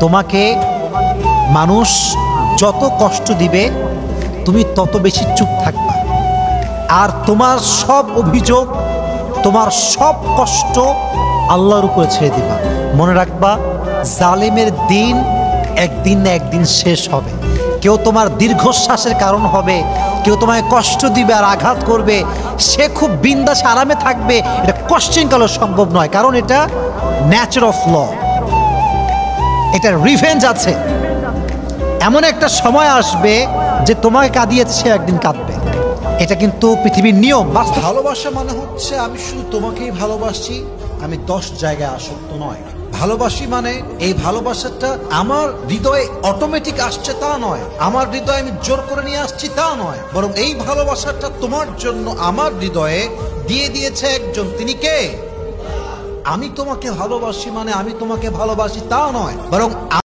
তোমাকে মানুষ যত কষ্ট দিবে তুমি তত বেশি চুপ থাকবা, আর তোমার সব অভিযোগ, তোমার সব কষ্ট আল্লাহর উপরে ছেড়ে দিবা। মনে রাখবা, জালেমের দিন একদিন না একদিন শেষ হবে। কেউ তোমার দীর্ঘশ্বাসের কারণ হবে, কেউ তোমায় কষ্ট দিবে আর আঘাত করবে, সে খুব বিন্দাস আরামে থাকবে, এটা কোশ্চেন কালো সম্ভব নয়, কারণ এটা ন্যাচার অফ ল, এটা রিভেঞ্জ আছে। এমন একটা সময় আসবে যে তোমাকে কাঁদিয়েছে সে একদিন কাঁদবে, এটা কিন্তু পৃথিবীর নিয়ম। ভালোবাসা মানে হচ্ছে আমি শুধু তোমাকেই ভালোবাসি, আমি 10 জায়গায় আসক্ত নয়। ভালোবাসি মানে এই ভালোবাসাটা আমার হৃদয়ে অটোমেটিক আসছে তা নয়, আমার হৃদয়ে আমি জোর করে নিয়ে আসছি তা নয়, বরং এই ভালোবাসাটা তোমার জন্য আমার হৃদয়ে দিয়ে দিয়েছে একজন, তিনি কে? আমি তোমাকে ভালোবাসি মানে আমি তোমাকে ভালোবাসি তা নয়, বরং